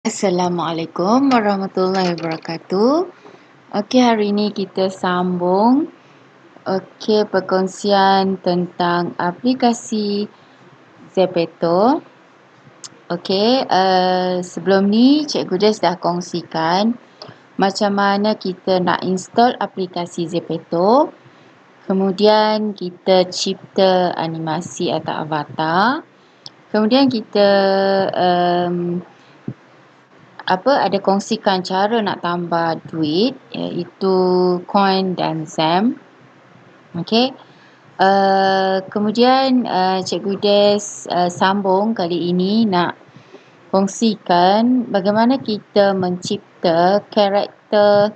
Assalamualaikum warahmatullahi wabarakatuh. Okey, hari ini kita sambung perkongsian tentang aplikasi Zepeto. Sebelum ni Cikgu Des dah kongsikan macam mana kita nak install aplikasi Zepeto. Kemudian kita cipta animasi atau avatar. Kemudian kita ada kongsikan cara nak tambah duit, iaitu coin dan Zam. Okey. Kemudian Cikgu Des sambung kali ini nak kongsikan bagaimana kita mencipta karakter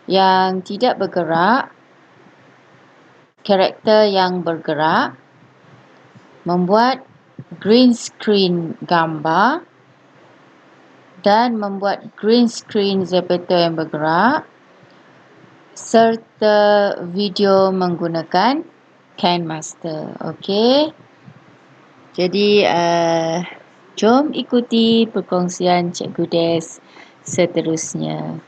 yang tidak bergerak, karakter yang bergerak, membuat green screen gambar dan membuat green screen Zepeto yang bergerak serta video menggunakan KineMaster. Okey. Jadi jom ikuti perkongsian Cikgu Des seterusnya.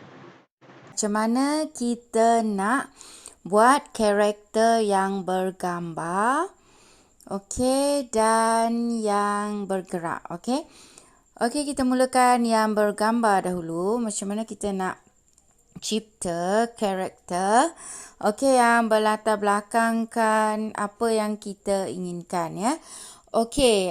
Macam mana kita nak buat karakter yang bergambar, okey, dan yang bergerak, okey. Okey, kita mulakan yang bergambar dahulu. Macam mana kita nak cipta karakter, okey, yang berlatar belakangkan apa yang kita inginkan, ya. Okey,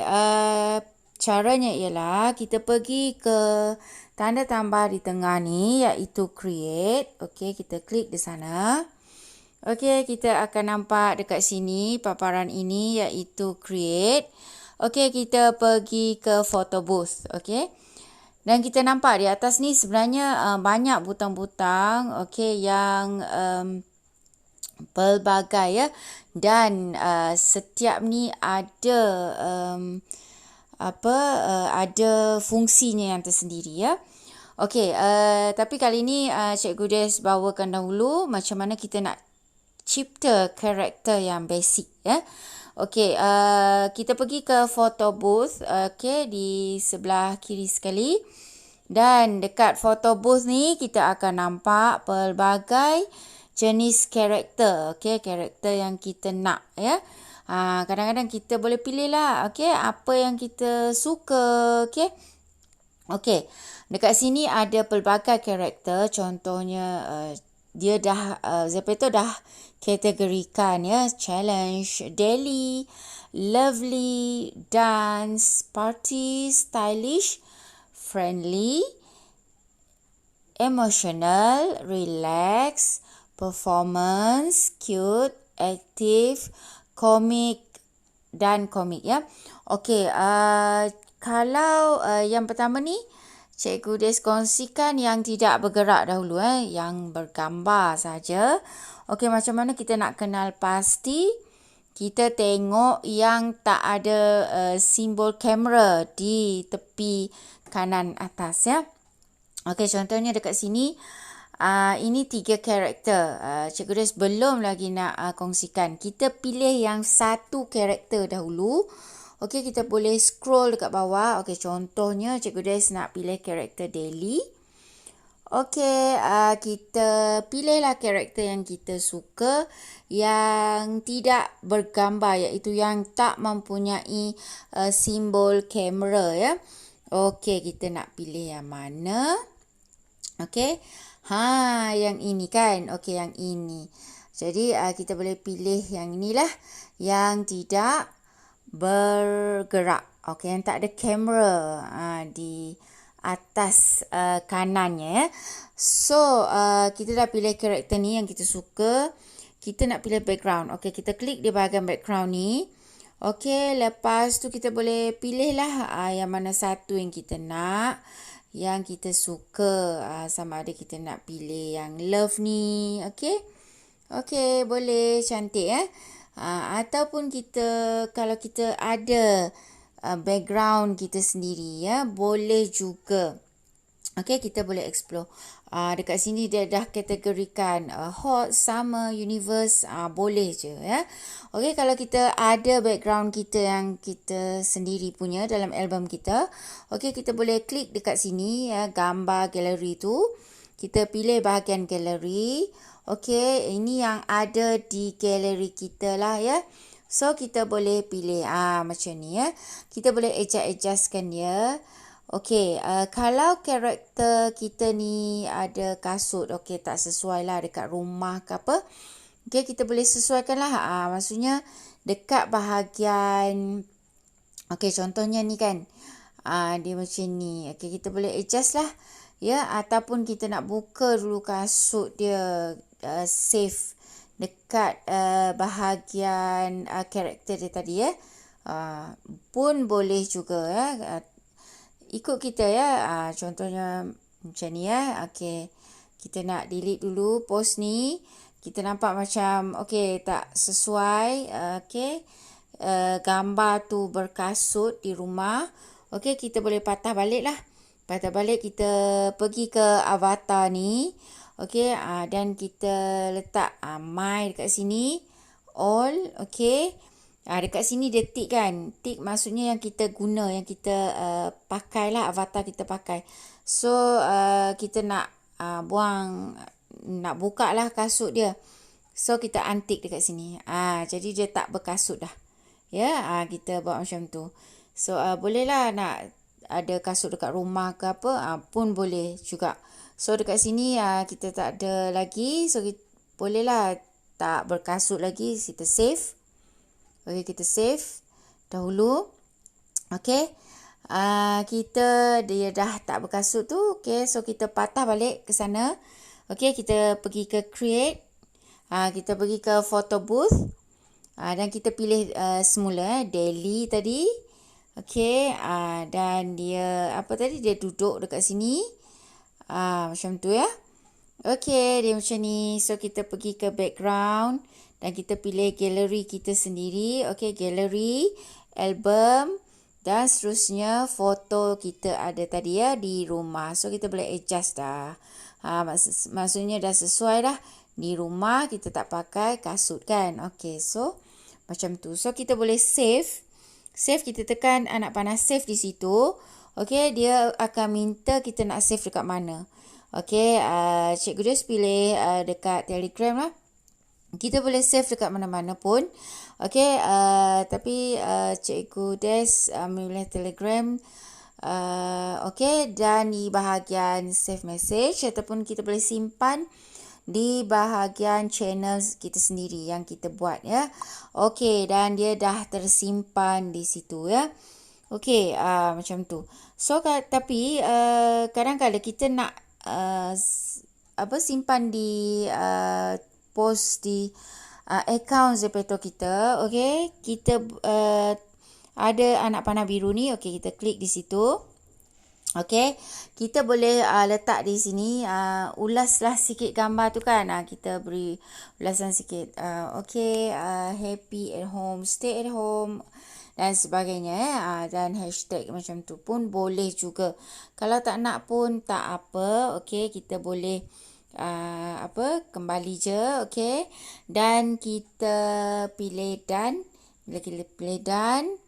caranya ialah kita pergi ke tanda tambah di tengah ni, iaitu create. Okey, kita klik di sana. Okey, kita akan nampak dekat sini paparan ini iaitu create. Okey, kita pergi ke photo booth. Okey. Dan kita nampak di atas ni sebenarnya banyak butang-butang, okey, yang pelbagai, ya. Dan setiap ni ada ada fungsinya yang tersendiri, ya. Okey, tapi kali ni Cikgu Des bawakan dahulu macam mana kita nak cipta karakter yang basic, ya. Okey, kita pergi ke photo booth, okey, di sebelah kiri sekali. Dan dekat photo booth ni kita akan nampak pelbagai jenis karakter, okey, karakter yang kita nak, ya. Kadang-kadang kita boleh pilih lah, okey, apa yang kita suka, okey. Okey, dekat sini ada pelbagai karakter, contohnya dia dah Zepeto dah kategorikan, ya, challenge, daily, lovely, dance, party, stylish, friendly, emotional, relax, performance, cute, active, komik dan komik, ya. Okey, kalau yang pertama ni Cikgu Des kongsikan yang tidak bergerak dahulu, yang bergambar saja. Okey, macam mana kita nak kenal pasti? Kita tengok yang tak ada simbol kamera di tepi kanan atas, ya. Okey, contohnya dekat sini ini 3 karakter. Cikgu Des belum lagi nak kongsikan. Kita pilih yang satu karakter dahulu. Okey, kita boleh scroll dekat bawah. Okey, contohnya Cikgu Des nak pilih karakter daily. Okey, kita pilihlah karakter yang kita suka yang tidak bergambar, iaitu yang tak mempunyai simbol kamera, ya. Okey, kita nak pilih yang mana? Okey. Yang ini kan. Okey, yang ini. Jadi kita boleh pilih yang inilah, yang tidak bergerak. Okey, yang tak ada kamera di atas kanannya, ya. So, kita dah pilih karakter ni yang kita suka. Kita nak pilih background. Okey, kita klik di bahagian background ni. Okey, lepas tu kita boleh pilih lah yang mana satu yang kita nak, yang kita suka. Sama ada kita nak pilih yang love ni. Okey. Okey, boleh, cantik, ya. Ataupun kalau kita ada background kita sendiri, ya, boleh juga. Okay, kita boleh explore. Dekat sini dia dah kategorikan hot, summer, universe, boleh je ya. Okay, kalau kita ada background kita yang kita sendiri punya dalam album kita, okay, kita boleh klik dekat sini ya, gambar galeri tu. Kita pilih bahagian galeri. Okay, ini yang ada di galeri kita lah ya. So, kita boleh pilih macam ni ya. Kita boleh adjustkan dia. Okey, kalau karakter kita ni ada kasut, okey tak sesuai lah dekat rumah ke apa. Okey, kita boleh sesuaikan lah. Maksudnya dekat bahagian, okey contohnya ni kan. Dia macam ni. Okey, kita boleh adjust lah. Ya, ataupun kita nak buka dulu kasut dia, save dekat bahagian karakter dia tadi ya. Pun boleh juga ya. Ikut kita ya. Contohnya macam ni ya. Okey. Kita nak delete dulu post ni. Kita nampak macam okey tak sesuai. Okey. Gambar tu berkasut di rumah. Okey, kita boleh patah balik lah. Patah balik, kita pergi ke avatar ni. Okey, dan kita letak my dekat sini. All. Okey. Dekat sini dia tick kan. Tick maksudnya yang kita guna, yang kita pakai lah, avatar kita pakai. So, kita nak buang, nak buka lah kasut dia. So, kita untick dekat sini. Jadi, dia tak berkasut dah. Ya, kita buat macam tu. So, boleh lah nak ada kasut dekat rumah ke apa, pun boleh juga. So, dekat sini kita tak ada lagi. So, boleh lah tak berkasut lagi. Kita save. Okey, kita save dahulu. Okey. Dia dah tak berkasut tu. Okey, so kita patah balik ke sana. Okey, kita pergi ke create. Kita pergi ke photo booth. Dan kita pilih semula daily tadi. Okey, dan dia apa tadi, dia duduk dekat sini. Macam tu ya. Okey, dia macam ni. So kita pergi ke background. Dan kita pilih galeri kita sendiri. Okey, galeri, album dan seterusnya foto kita ada tadi ya di rumah. So, kita boleh adjust dah. Maksudnya dah sesuai dah. Di rumah kita tak pakai kasut kan. Okey, so macam tu. So, kita boleh save. Save, kita tekan anak panah save di situ. Okey, dia akan minta kita nak save dekat mana. Okey, Cikgu Des pilih dekat Telegram lah. Kita boleh save dekat mana-mana pun. Okey, tapi Cikgu Des memilih Telegram. Okey, dan di bahagian save message ataupun kita boleh simpan di bahagian channel kita sendiri yang kita buat ya. Okey, dan dia dah tersimpan di situ ya. Okey, macam tu. So, tapi kadang-kadang kita nak simpan di post di account Zepeto kita. Okey, kita ada anak panah biru ni. Okey, kita klik di situ. Okey, kita boleh letak di sini, ulaslah sikit gambar tu kan. Kita beri ulasan sikit. Okey, happy at home, stay at home dan sebagainya. Dan hashtag macam tu pun boleh juga. Kalau tak nak pun tak apa. Okey, kita boleh kembali je. Okey, dan kita pilih done. Bila kita pilih done,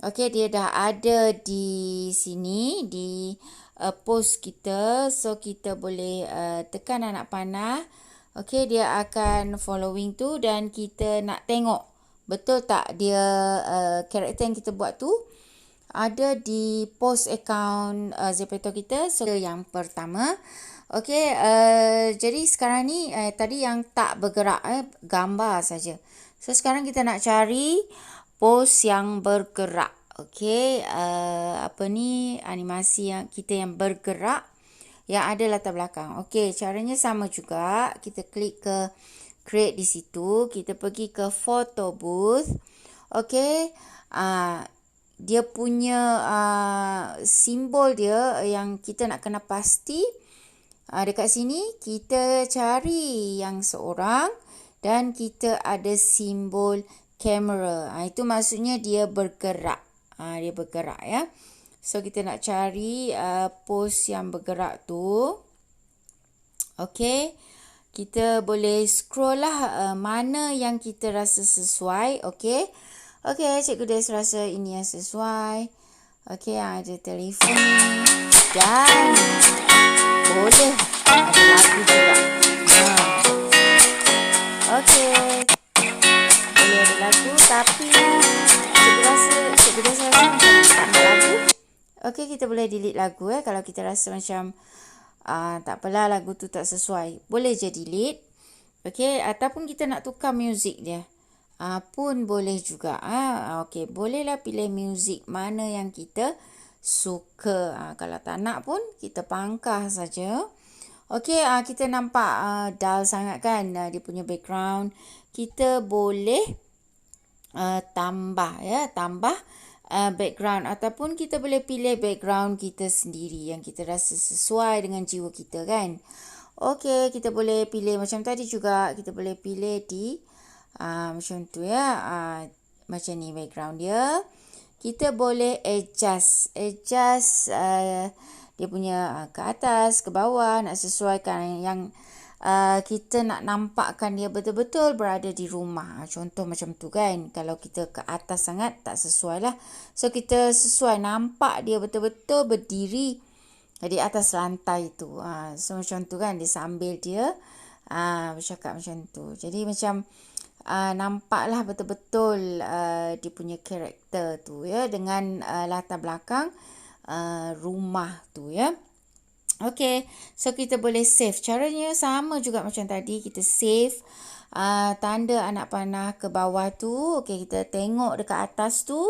okey, dia dah ada di sini di post kita. So kita boleh tekan anak panah. Okey, dia akan following tu dan kita nak tengok betul tak dia karakter yang kita buat tu ada di post account Zepeto kita. So yang pertama. Okey, jadi sekarang ni tadi yang tak bergerak, gambar saja. So sekarang kita nak cari post yang bergerak. Okey, animasi yang kita yang bergerak yang ada latar belakang. Okey, caranya sama juga. Kita klik ke create di situ. Kita pergi ke photo booth. Okey, dia punya simbol dia yang kita nak kena pasti. Dekat sini kita cari yang seorang dan kita ada simbol kamera. Itu maksudnya dia bergerak. Dia bergerak ya. So kita nak cari post yang bergerak tu. Okay. Kita boleh scroll lah mana yang kita rasa sesuai. Okay. Okay, Cikgu Des rasa ini yang sesuai. Okay, ada telefon ni. Dan boleh ada lagu juga. Okay. Boleh ada lagu tapi Cikgu Des rasa macam tak nak lagu. Okay, kita boleh delete lagu kalau kita rasa macam tak apalah lagu tu tak sesuai. Boleh je delete. Okay, ataupun kita nak tukar muzik dia. Pun boleh juga. Okay, bolehlah pilih muzik mana yang kita suka. Kalau tak nak pun kita pangkah saja. Okay, kita nampak dull sangat kan dia punya background. Kita boleh tambah background ataupun kita boleh pilih background kita sendiri yang kita rasa sesuai dengan jiwa kita kan. Okey, kita boleh pilih macam tadi juga, kita boleh pilih di macam tu macam ni background dia. Kita boleh adjust dia punya ke atas, ke bawah, nak sesuaikan yang kita nak nampakkan dia betul-betul berada di rumah. Contoh macam tu kan. Kalau kita ke atas sangat tak sesuai lah. So kita sesuai nampak dia betul-betul berdiri di atas lantai tu. So macam tu kan. Dia sambil dia bercakap macam tu. Jadi macam nampaklah betul-betul dia punya karakter tu dengan latar belakang rumah tu ya. Okay, so kita boleh save. Caranya sama juga macam tadi. Kita save tanda anak panah ke bawah tu. Okay, kita tengok dekat atas tu.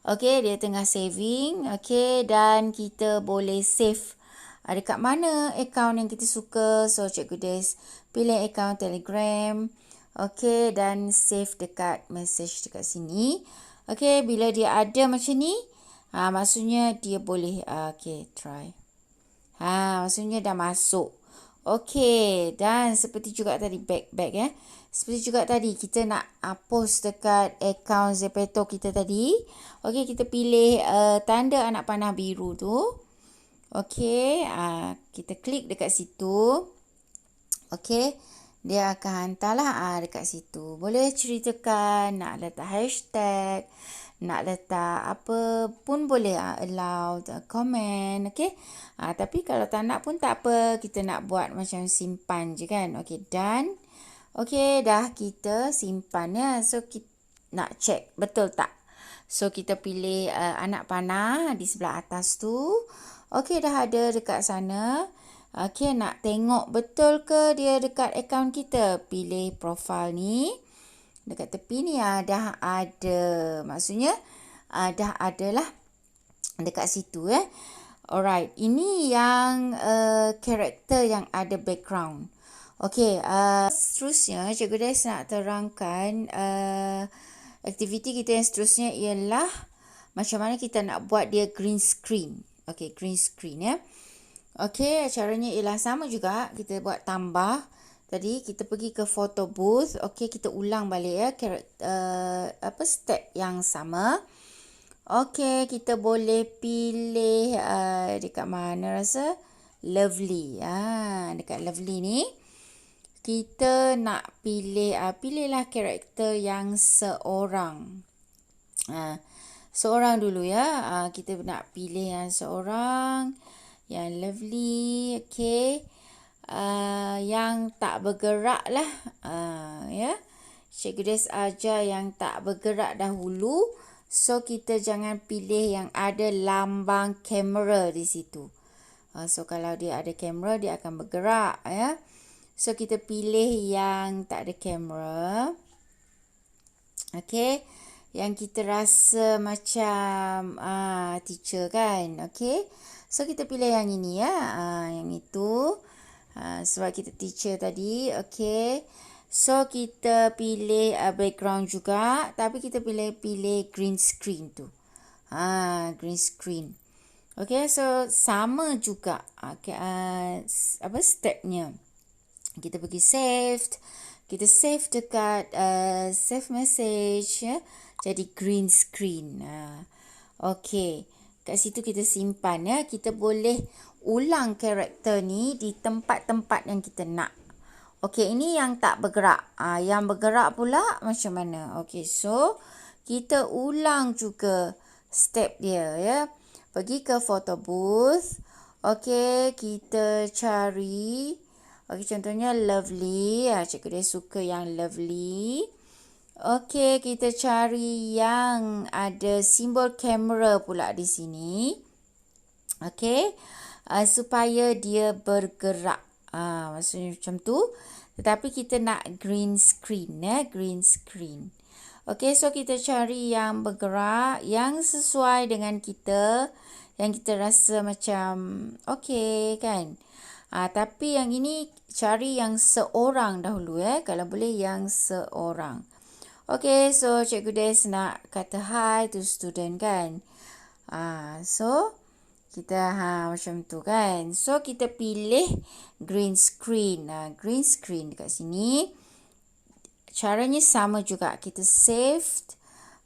Okay, dia tengah saving. Okay, dan kita boleh save dekat mana akaun yang kita suka. So, Cikgu Des pilih akaun Telegram. Okay, dan save dekat message dekat sini. Okay, bila dia ada macam ni, maksudnya dia boleh. Okay, try. Maksudnya dah masuk. Okey, dan seperti juga tadi back Seperti juga tadi kita nak post dekat akaun Zepeto kita tadi. Okey, kita pilih tanda anak panah biru tu. Okey, kita klik dekat situ. Okey, dia akan hantarlah dekat situ. Boleh ceritakan nak letak hashtag, nak letak apa pun boleh, allow comment. Okay, tapi kalau tak nak pun tak apa, kita nak buat macam simpan je kan. Okay, done. Okay, dah kita simpan ya. So kita nak check betul tak. So kita pilih anak panah di sebelah atas tu. Okay, dah ada dekat sana. Okay, nak tengok betul ke dia dekat akaun kita, pilih profile ni. Dekat tepi ni dah ada. Maksudnya dah ada lah dekat situ Alright. Ini yang karakter yang ada background. Okey. Seterusnya Cikgu Des nak terangkan aktiviti kita yang seterusnya ialah macam mana kita nak buat dia green screen. Okey, green screen Okey, caranya ialah sama juga. Kita buat tambah. Tadi kita pergi ke photo booth. Okey, kita ulang balik step yang sama. Okey, kita boleh pilih dekat mana rasa? Lovely. Dekat Lovely ni kita nak pilihlah karakter yang seorang. Seorang dulu ya. Kita nak pilih yang seorang, yang Lovely. Okey. Yang tak bergerak lah. Cikgu Des ajar yang tak bergerak dahulu. So kita jangan pilih yang ada lambang kamera di situ. So kalau dia ada kamera, dia akan bergerak So kita pilih yang tak ada kamera. Okay, yang kita rasa macam teacher kan. Okay, so kita pilih yang ini yang itu. Sebab kita teacher tadi. Okay, so kita pilih background juga, tapi kita pilih green screen tu. Green screen. Okay, so sama juga stepnya. Kita pergi save. Kita save dekat save message jadi green screen. Okay, kat situ kita simpan ya. Kita boleh ulang karakter ni di tempat-tempat yang kita nak. Okey, ini yang tak bergerak. Yang bergerak pula macam mana? Okey, so kita ulang juga step dia ya. Pergi ke photo booth. Okey, kita cari. Okey, contohnya lovely. Cikgu dia suka yang lovely. Okey, kita cari yang ada simbol kamera pula di sini. Okey, supaya dia bergerak. Maksudnya macam tu. Tetapi kita nak green screen ya, green screen. Okey, so kita cari yang bergerak, yang sesuai dengan kita, yang kita rasa macam okey kan. Tapi yang ini cari yang seorang dahulu ya, kalau boleh yang seorang. Okay, so Cikgu Des nak kata hi to student kan. So, kita macam tu kan. So, kita pilih green screen. Green screen dekat sini. Caranya sama juga. Kita save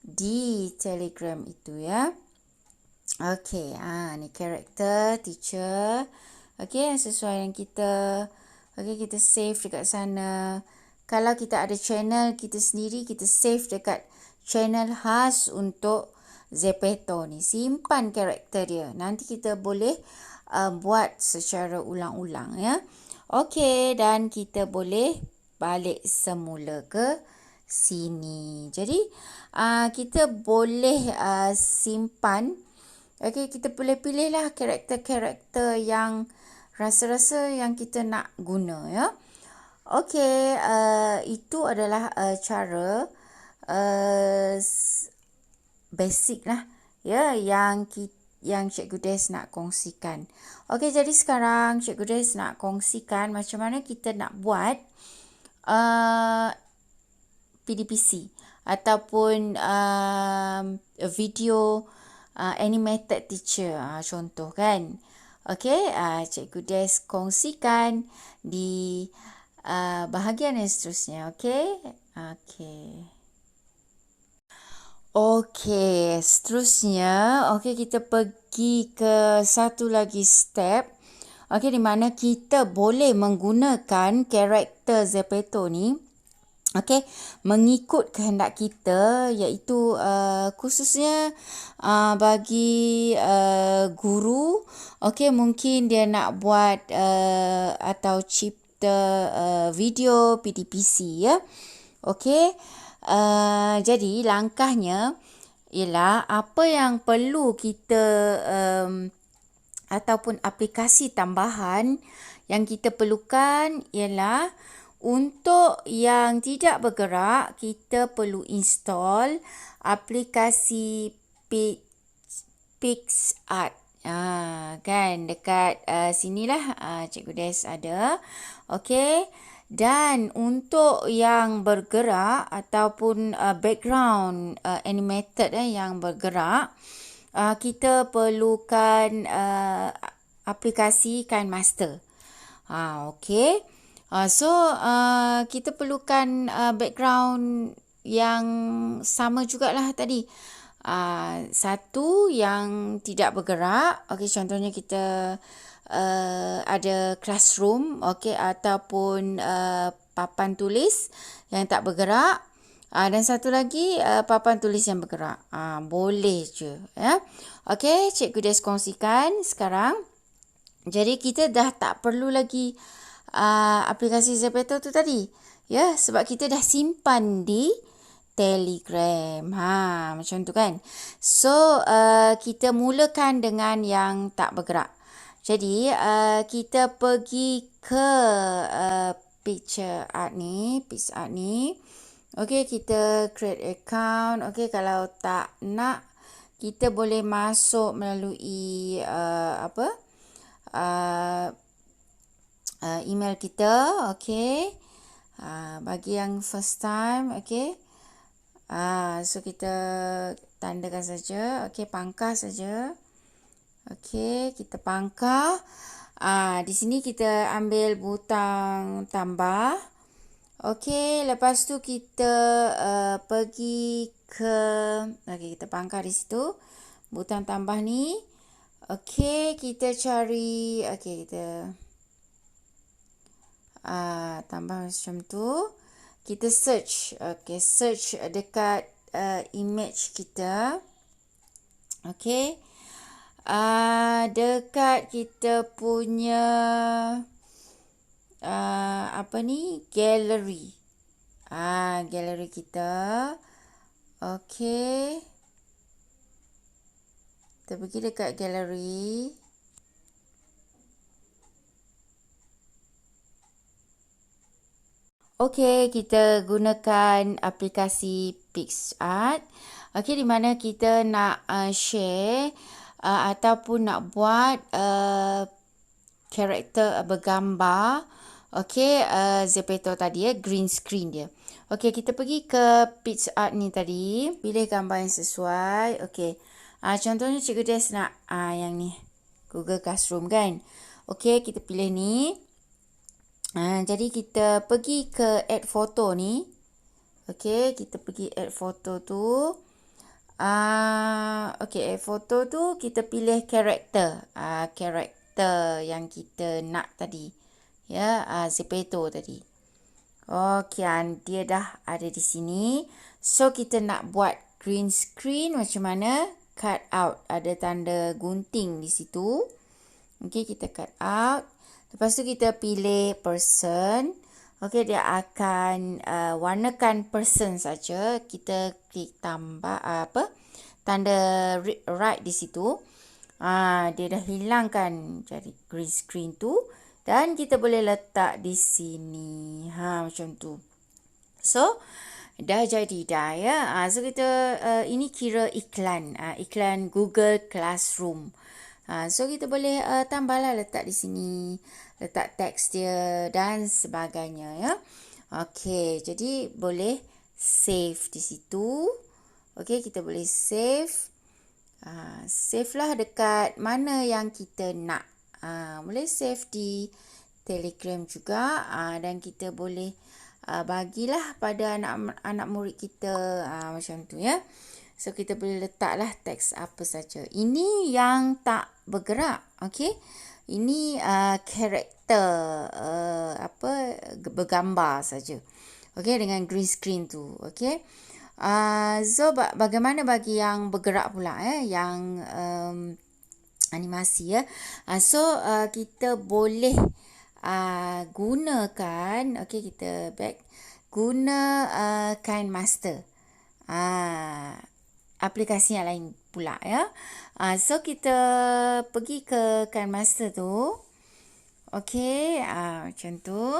di Telegram itu ya. Okay, ni karakter teacher. Okay, sesuai yang kita. Okay, kita save dekat sana. Kalau kita ada channel kita sendiri, kita save dekat channel khas untuk Zepeto ni. Simpan karakter dia. Nanti kita boleh buat secara ulang-ulang ya. Okey, dan kita boleh balik semula ke sini. Jadi, kita boleh simpan. Okey, kita boleh pilihlah karakter-karakter yang rasa-rasa yang kita nak guna ya. Okey, itu adalah cara basic lah ya yang Cikgu Des nak kongsikan. Okey, jadi sekarang Cikgu Des nak kongsikan macam mana kita nak buat PDPC ataupun video animated teacher contoh kan. Okey, Cikgu Des kongsikan di bahagian yang seterusnya, okey? Okey, seterusnya, kita pergi ke satu lagi step. Okey, di mana kita boleh menggunakan karakter Zepeto ni, mengikut kehendak kita, iaitu khususnya bagi guru, mungkin dia nak buat atau video PDPC ya. Okey. Jadi langkahnya ialah apa yang perlu kita ataupun aplikasi tambahan yang kita perlukan ialah untuk yang tidak bergerak, kita perlu install aplikasi PicsArt. Kan dekat sinilah Cikgu Des ada. Okey, dan untuk yang bergerak ataupun background animated yang bergerak, kita perlukan aplikasi KineMaster. Okey, so kita perlukan background yang sama jugalah tadi. Satu yang tidak bergerak. Okey, contohnya kita ada classroom, ataupun papan tulis yang tak bergerak, dan satu lagi papan tulis yang bergerak. Boleh je ya. Okey, Cikgu Des kongsikan sekarang. Jadi kita dah tak perlu lagi aplikasi Zepeto tu tadi ya, sebab kita dah simpan di Telegram. Macam tu kan. So kita mulakan dengan yang tak bergerak. Jadi kita pergi ke PicsArt ni. Okey, kita create account. Okey, kalau tak nak, kita boleh masuk melalui email kita. Okey. Bagi yang first time, okey. So kita tandakan saja. Okey, pangkah saja. Okey, kita pangkah. Di sini kita ambil butang tambah. Okey, lepas tu kita pergi ke kita pangkah di situ. Butang tambah ni. Okey, kita cari. Okey, kita tambah macam tu. Kita search. Okey, search dekat image kita. Okey. Dekat kita punya apa ni? Gallery. Gallery kita. Okey. Kita pergi dekat gallery. Okey, kita gunakan aplikasi PicsArt. Okey, di mana kita nak share ataupun nak buat karakter bergambar. Okey, Zepeto tadi green screen dia. Okey, kita pergi ke PicsArt ni tadi, pilih gambar yang sesuai. Okey. Contohnya Cikgu Des nak yang ni, Google Classroom kan. Okey, kita pilih ni. Jadi kita pergi ke add photo ni. Okey, kita pergi add photo tu. Okey, add photo tu kita pilih karakter. Karakter yang kita nak tadi. Ya, Zepeto tadi. Okey, dia dah ada di sini. So, kita nak buat green screen macam mana? Cut out. Ada tanda gunting di situ. Okey, kita cut out. Lepas tu kita pilih person. Okey, dia akan warnakan person saja. Kita klik tambah tanda right di situ. Dia dah hilangkan jadi green screen tu dan kita boleh letak di sini. Macam tu. So, dah jadi dah ya. So kita ini kira iklan, iklan Google Classroom. So kita boleh tambahlah, letak di sini, letak teks dia dan sebagainya ya. Okey, jadi boleh save di situ. Okey, kita boleh save. Save lah dekat mana yang kita nak. Boleh save di Telegram juga, dan kita boleh bagilah pada anak murid kita macam tu ya. So kita boleh letaklah teks apa saja. Ini yang tak bergerak, okey. Ini karakter bergambar saja. Okey, dengan green screen tu, okey. So bagaimana bagi yang bergerak pula yang animasi ya. So kita boleh gunakan, okey, kita back, guna KineMaster. Aplikasi yang lain pula ya. So kita pergi ke KineMaster tu. Okey, macam tu.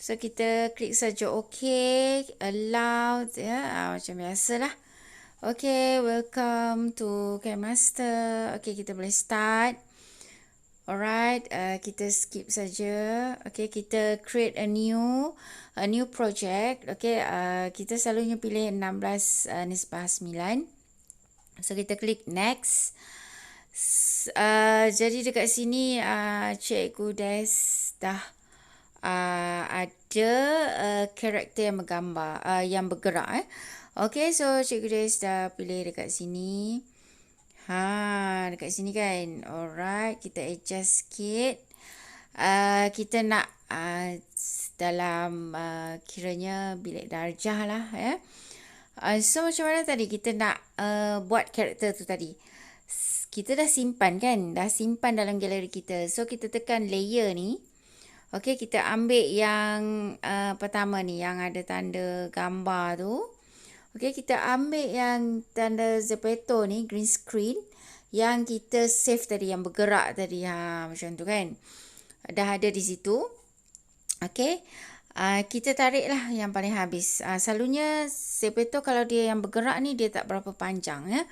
So kita klik saja okey, allow ya, macam biasalah. Okey, welcome to KineMaster. Okey, kita boleh start. Alright, kita skip saja. Okey, kita create a new project. Okey, kita selalunya pilih 16/9. So kita klik next. Jadi dekat sini Cikgu Des dah ada karakter yang bergambar, yang bergerak. Okey, so Cikgu Des dah pilih dekat sini. Dekat sini kan. Alright, kita adjust sikit. Kita nak dalam kiranya bilik darjah lah ya. So macam mana tadi kita nak buat karakter tu tadi. Kita dah simpan kan. Dah simpan dalam galeri kita. So kita tekan layer ni. Okey, kita ambil yang pertama ni, yang ada tanda gambar tu. Okey, kita ambil yang tanda Zepeto ni, green screen, yang kita save tadi, yang bergerak tadi. Macam tu kan. Dah ada di situ. Okey. Kita tariklah yang paling habis. Selalunya Zepeto kalau dia yang bergerak ni, dia tak berapa panjang ya.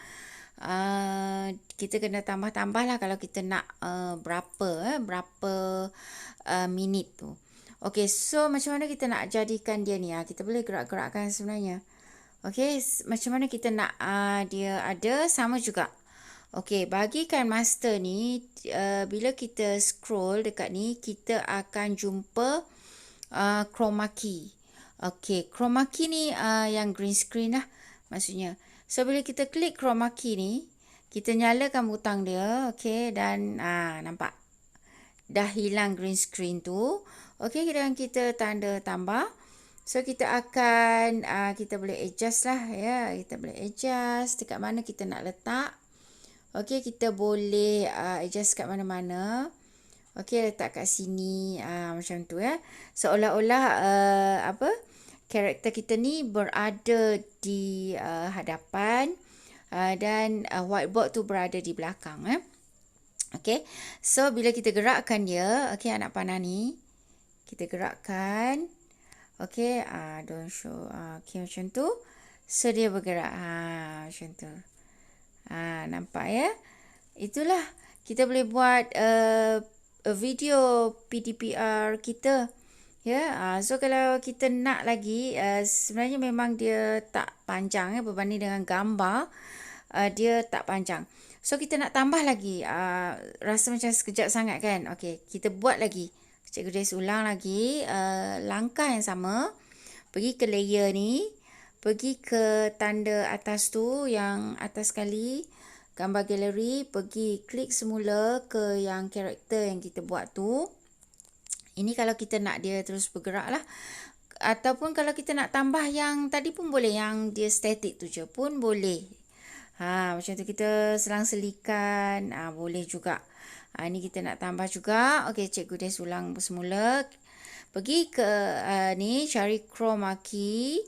Kita kena tambah-tambah lah kalau kita nak berapa minit tu. Okey, so macam mana kita nak jadikan dia ni? Kita boleh gerak-gerakkan sebenarnya. Okey, macam mana kita nak dia ada, sama juga. Okey, bagi KineMaster ni, bila kita scroll dekat ni, kita akan jumpa chroma key. Okey, chroma key ni yang green screen lah maksudnya. So bila kita klik chroma key ni, Kita nyalakan butang dia. Okey, dan nampak dah hilang green screen tu. Okey, dan kita tanda tambah. So kita akan kita boleh adjust lah ya. Kita boleh adjust dekat mana kita nak letak. Okey, kita boleh adjust kat mana-mana. Okey, letak kat sini macam tu ya. Seolah-olah karakter kita ni berada di hadapan dan whiteboard tu berada di belakang ya. Okey. So bila kita gerakkan dia, okey anak panah ni kita gerakkan. Okey, don't show. Okey macam tu. So dia bergerak. Macam tu. Nampak ya? Itulah kita boleh buat video PDPR kita. Ya, so kalau kita nak lagi, sebenarnya memang dia tak panjang ya berbanding dengan gambar. Dia tak panjang. So kita nak tambah lagi. Rasa macam sekejap sangat kan? Okey, kita buat lagi. Cikgu Des ulang lagi langkah yang sama. Pergi ke layer ni, pergi ke tanda atas tu yang atas sekali, gambar galeri, pergi klik semula ke yang karakter yang kita buat tu. Ini kalau kita nak dia terus bergerak lah. Ataupun kalau kita nak tambah yang tadi pun boleh, yang dia static tu je pun boleh. Macam tu kita selang-selikan, boleh juga. Ini kita nak tambah juga. Okey, cikgu Des ulang semula. Pergi ke ni, cari chroma key.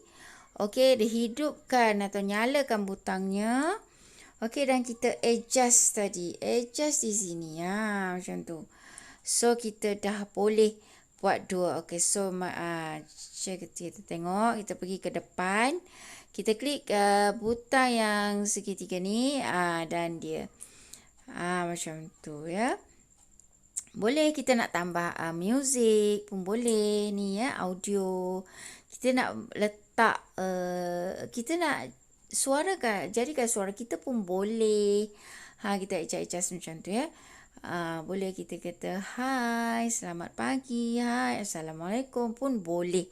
Okey, dihidupkan atau nyalakan butangnya. Okey, dan kita adjust tadi. Adjust di sini. Macam tu. So, kita dah boleh buat dua. Okey, so kita tengok. Kita pergi ke depan. Kita klik butang yang segitiga ni. Dan dia. Macam tu ya. Boleh kita nak tambah music pun boleh ni ya, audio. Kita nak letak kita nak suara kan, jadikan suara kita pun boleh. Kita adjust macam tu ya. Boleh kita kata hai, selamat pagi, hai, assalamualaikum pun boleh.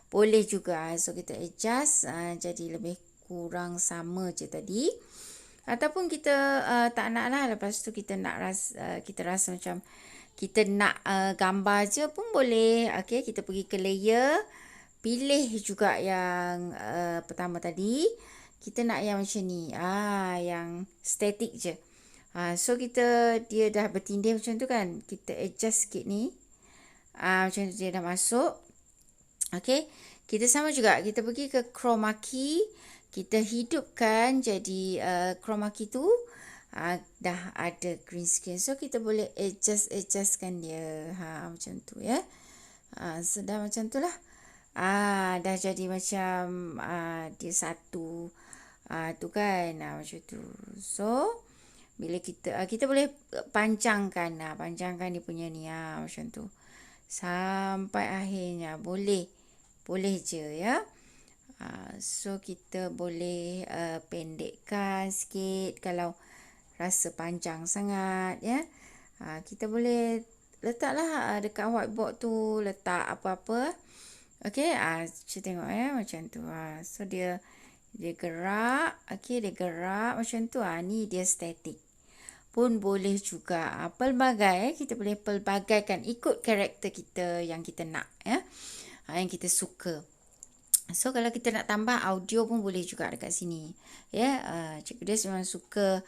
Boleh juga. So kita adjust jadi lebih kurang sama je tadi. Ataupun kita tak nak lah, lepas tu kita nak kita rasa macam kita nak gambar je pun boleh. Okey, kita pergi ke layer, pilih juga yang pertama tadi. Kita nak yang macam ni, yang static je. So dia dah bertindih macam tu kan. Kita adjust sikit ni. Macam tu dia dah masuk. Okey, kita sama juga, kita pergi ke chroma key. Kita hidupkan jadi chroma key tu dah ada green screen. So kita boleh adjustkan dia. Macam tu ya. So dah macam tu lah. Dah jadi macam dia satu. Tu kan. Macam tu. So bila kita boleh panjangkan dia punya ni. Macam tu. Sampai akhirnya. Boleh je ya. So kita boleh pendekkan sikit kalau rasa panjang sangat ya. Kita boleh letaklah dekat whiteboard tu, letak apa-apa. Okey, kita tengok ya macam tu. So dia gerak. Okey, dia gerak macam tu. Ni dia static. Pun boleh juga. Pelbagai kita boleh pelbagaikan ikut karakter kita yang kita nak ya. Yang kita suka. So kalau kita nak tambah audio pun boleh juga dekat sini. Ya, Cikgu Des memang suka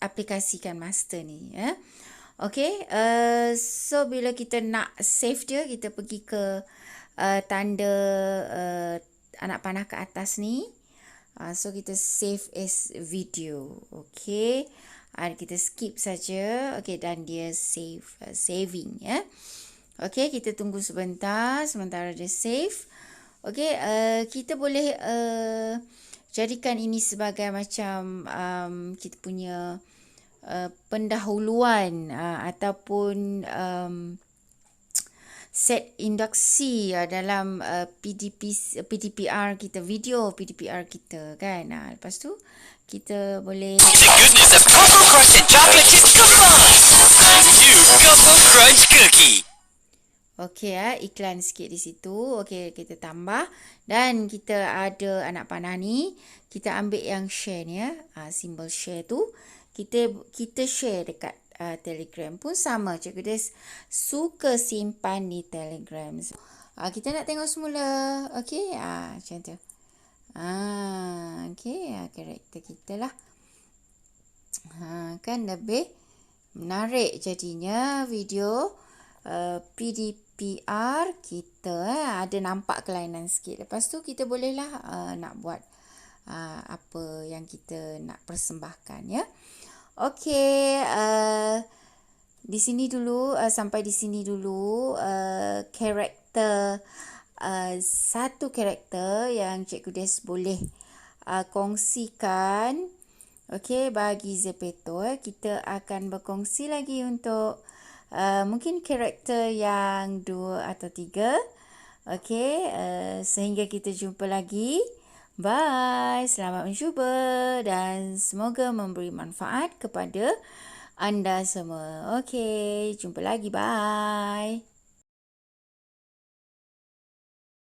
aplikasikan master ni ya. Okey, so bila kita nak save dia, kita pergi ke tanda anak panah ke atas ni. So kita save as video. Okey. Kita skip saja. Okey, dan dia saving ya. Okey, kita tunggu sebentar sementara dia save. Okey, kita boleh jadikan ini sebagai macam kita punya pendahuluan ataupun set induksi dalam PDPR kita, video PDPR kita kan. Lepas tu kita boleh The goodness of Cocoa Crunch and chocolate is combined. New Cocoa Crunch Cookie. Okey iklan sikit di situ. Okey, kita tambah dan kita ada anak panah ni. Kita ambil yang share ni simbol share tu. Kita share dekat Telegram pun sama. Cikgu Des suka simpan di Telegram. Kita nak tengok semula. Okey, macam tu. Okey, karakter kita lah. Kan lebih menarik jadinya video PDPR kita ada nampak kelainan sikit. Lepas tu kita bolehlah nak buat apa yang kita nak persembahkan ya. Okey, di sini dulu sampai di sini dulu karakter satu karakter yang Cikgu Des boleh kongsikan. Okey, bagi Zepeto kita akan berkongsi lagi untuk mungkin karakter yang 2 atau 3. Okey, sehingga kita jumpa lagi. Bye, selamat mencuba dan semoga memberi manfaat kepada anda semua. Okey, jumpa lagi. Bye.